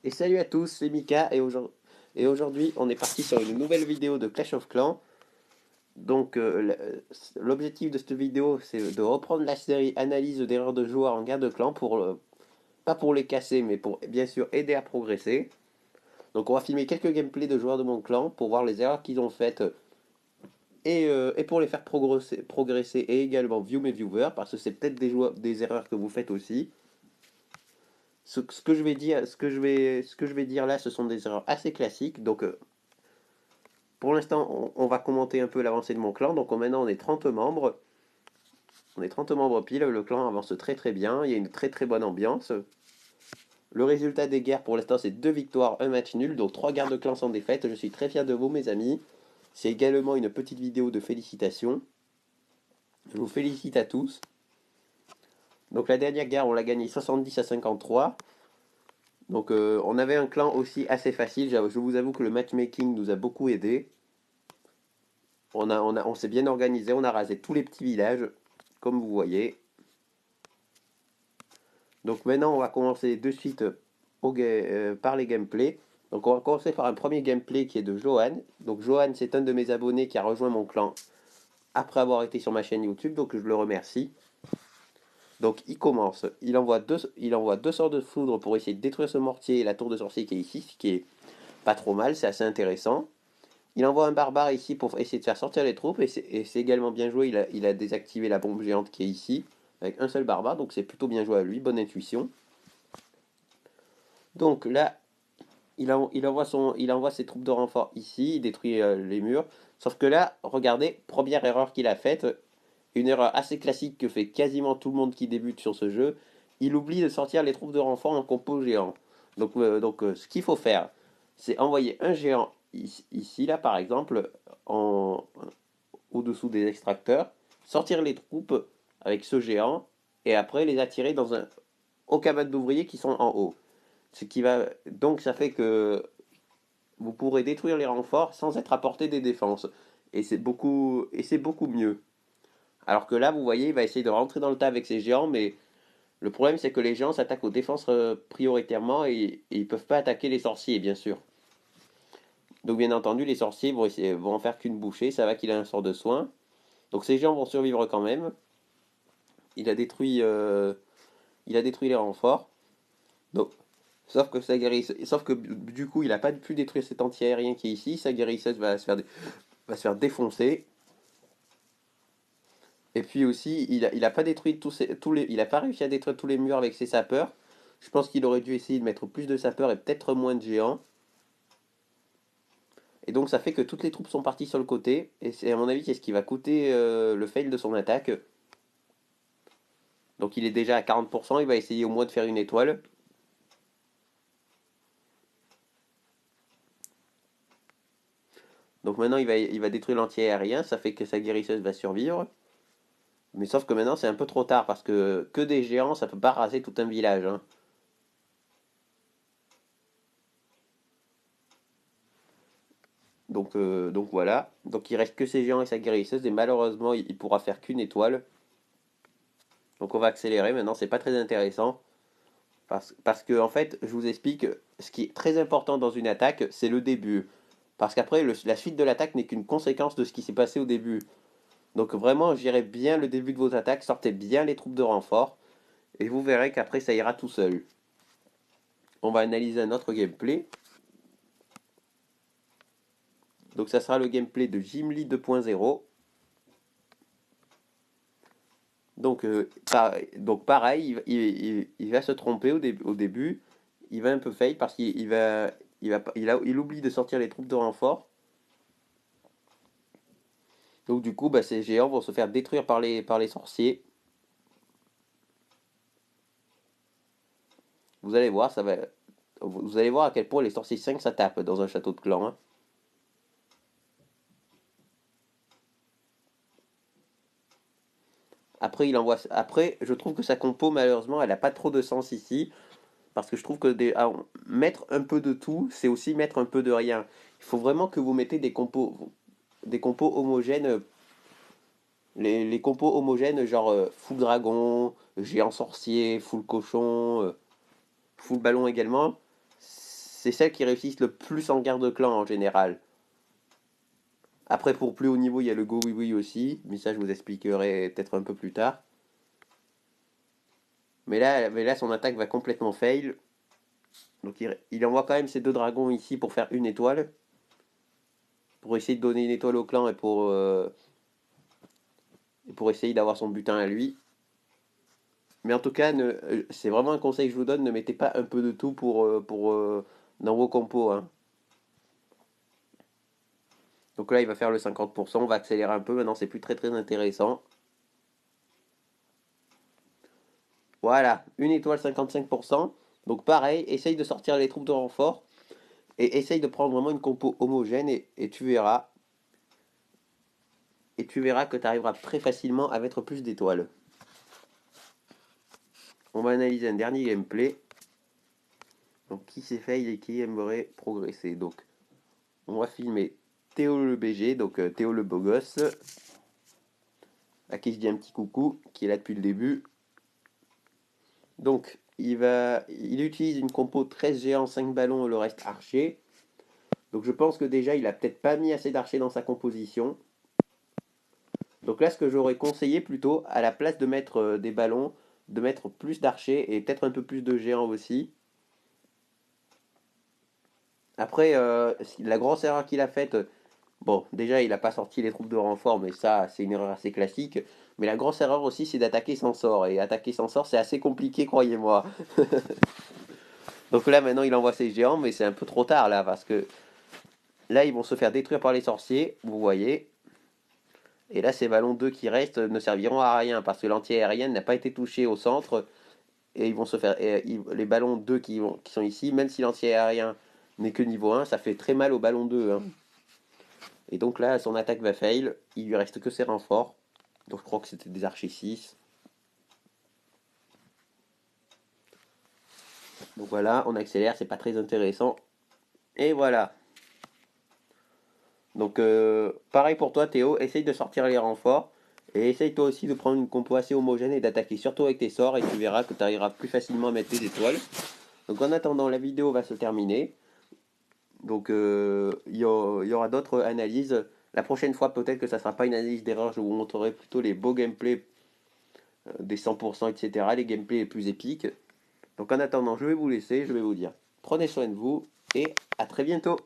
Et salut à tous, c'est Mika et aujourd'hui on est parti sur une nouvelle vidéo de Clash of Clans. Donc l'objectif de cette vidéo c'est de reprendre la série analyse d'erreurs de joueurs en guerre de clan pas pour les casser mais pour bien sûr aider à progresser. Donc on va filmer quelques gameplays de joueurs de mon clan pour voir les erreurs qu'ils ont faites et pour les faire progresser et également view mes viewers parce que c'est peut-être des erreurs que vous faites aussi. Ce que je vais dire, ce que je vais dire là, ce sont des erreurs assez classiques. Donc pour l'instant, on va commenter un peu l'avancée de mon clan. Donc maintenant, on est 30 membres. On est 30 membres pile. Le clan avance très très bien. Il y a une très très bonne ambiance. Le résultat des guerres pour l'instant, c'est 2 victoires, un match nul. Donc 3 guerres de clan sans défaite. Je suis très fier de vous, mes amis. C'est également une petite vidéo de félicitations. Je vous félicite à tous. Donc la dernière guerre, on l'a gagné 70 à 53. Donc on avait un clan aussi assez facile. Je vous avoue que le matchmaking nous a beaucoup aidé. On s'est bien organisé. On a rasé tous les petits villages, comme vous voyez. Donc maintenant, on va commencer de suite par les gameplays. Donc on va commencer par un premier gameplay qui est de Johan. Donc Johan, c'est un de mes abonnés qui a rejoint mon clan après avoir été sur ma chaîne YouTube, donc je le remercie. Donc il commence, il envoie deux sorts de foudre pour essayer de détruire ce mortier et la tour de sorcier qui est ici, ce qui est pas trop mal, c'est assez intéressant. Il envoie un barbare ici pour essayer de faire sortir les troupes, et c'est également bien joué, il a désactivé la bombe géante qui est ici, avec un seul barbare, donc c'est plutôt bien joué à lui, bonne intuition. Donc là, il envoie ses troupes de renfort ici, il détruit les murs. Sauf que là, regardez, première erreur qu'il a faite, une erreur assez classique que fait quasiment tout le monde qui débute sur ce jeu, il oublie de sortir les troupes de renfort en compo géant. Ce qu'il faut faire, c'est envoyer un géant ici, là par exemple, en, au-dessous des extracteurs, sortir les troupes avec ce géant, et après les attirer aux cabanes d'ouvriers qui sont en haut. Donc ça fait que vous pourrez détruire les renforts sans être à portée des défenses. Et c'est beaucoup mieux. Alors que là, vous voyez, il va essayer de rentrer dans le tas avec ses géants, mais le problème c'est que les géants s'attaquent aux défenses prioritairement et ils peuvent pas attaquer les sorciers, bien sûr. Donc bien entendu, les sorciers vont en faire qu'une bouchée, ça va qu'il a un sort de soin. Donc ces géants vont survivre quand même. Il a détruit, euh, il a détruit les renforts. Donc, sauf que du coup, il n'a pas pu détruire cet anti-aérien qui est ici. Sa guérisseuse va se faire défoncer. Et puis aussi, il a pas détruit il a pas réussi à détruire tous les murs avec ses sapeurs. Je pense qu'il aurait dû essayer de mettre plus de sapeurs et peut-être moins de géants. Et donc ça fait que toutes les troupes sont parties sur le côté. Et c'est à mon avis c'est ce qui va coûter le fail de son attaque. Donc il est déjà à 40%, il va essayer au moins de faire une étoile. Donc maintenant il va détruire l'anti-aérien, ça fait que sa guérisseuse va survivre. Mais sauf que maintenant c'est un peu trop tard parce que des géants ça peut pas raser tout un village, hein. Donc voilà. Donc il reste que ces géants et sa guérisseuse et malheureusement il pourra faire qu'une étoile. Donc on va accélérer maintenant, c'est pas très intéressant. Parce que en fait, je vous explique, ce qui est très important dans une attaque, c'est le début. Parce qu'après, la suite de l'attaque n'est qu'une conséquence de ce qui s'est passé au début. Donc vraiment, gérez bien le début de vos attaques, sortez bien les troupes de renfort, et vous verrez qu'après ça ira tout seul. On va analyser un autre gameplay. Donc ça sera le gameplay de Gimli 2.0. Donc pareil, il va se tromper au début. Il va un peu fail parce il oublie de sortir les troupes de renfort. Donc du coup, bah, ces géants vont se faire détruire par les sorciers. Vous allez voir, vous allez voir à quel point les sorciers 5 ça tape dans un château de clan, hein. Après, je trouve que sa compo, malheureusement, elle a pas trop de sens ici. Parce que je trouve que mettre un peu de tout, c'est aussi mettre un peu de rien. Il faut vraiment que vous mettez des compos homogènes. Les compos homogènes, genre full dragon, géant sorcier, full cochon, full ballon également. c'est celles qui réussissent le plus en guerre de clan en général. Après, pour plus haut niveau, il y a le Go Oui Oui aussi, mais ça, je vous expliquerai peut-être un peu plus tard. Mais là, son attaque va complètement fail. Donc, il envoie quand même ses 2 dragons ici pour faire une étoile. Pour essayer de donner une étoile au clan et pour essayer d'avoir son butin à lui. Mais en tout cas, c'est vraiment un conseil que je vous donne, ne mettez pas un peu de tout dans vos compos, hein. Donc là, il va faire le 50%, on va accélérer un peu, maintenant c'est plus très très intéressant. Voilà, une étoile 55%. Donc pareil, essaye de sortir les troupes de renfort et essaye de prendre vraiment une compo homogène et tu verras. Et tu verras que tu arriveras très facilement à mettre plus d'étoiles. On va analyser un dernier gameplay. Donc qui s'est fail et qui aimerait progresser. Donc on va filmer Théo le BG, donc Théo le beau gosse, à qui je dis un petit coucou, qui est là depuis le début. Donc il utilise une compo 13 géants, 5 ballons et le reste archer. Donc je pense que déjà il a peut-être pas mis assez d'archers dans sa composition. Donc là ce que j'aurais conseillé plutôt, à la place de mettre des ballons, de mettre plus d'archers et peut-être un peu plus de géants aussi. Après, la grosse erreur qu'il a faite, bon, déjà, il n'a pas sorti les troupes de renfort, mais ça, c'est une erreur assez classique. Mais la grosse erreur aussi, c'est d'attaquer sans sort. Et attaquer sans sort, c'est assez compliqué, croyez-moi. Donc là, maintenant, il envoie ses géants, mais c'est un peu trop tard, là, parce que là, ils vont se faire détruire par les sorciers, vous voyez. Et là, ces ballons 2 qui restent ne serviront à rien, parce que l'anti-aérienne n'a pas été touchée au centre. Et ils vont se faire. Les ballons 2 qui sont ici, même si l'anti-aérien n'est que niveau 1, ça fait très mal au ballon 2, hein. Et donc là, son attaque va fail. Il lui reste que ses renforts. Donc je crois que c'était des archers 6. Donc voilà, on accélère, c'est pas très intéressant. Et voilà. Donc pareil pour toi Théo, essaye de sortir les renforts. Et essaye toi aussi de prendre une compo assez homogène et d'attaquer surtout avec tes sorts. Et tu verras que tu arriveras plus facilement à mettre tes étoiles. Donc en attendant, la vidéo va se terminer. Donc il y aura d'autres analyses. La prochaine fois, peut-être que ça ne sera pas une analyse d'erreur. Je vous montrerai plutôt les beaux gameplays des 100%, etc. Les gameplays les plus épiques. Donc en attendant, je vais vous laisser, je vais vous dire, prenez soin de vous et à très bientôt.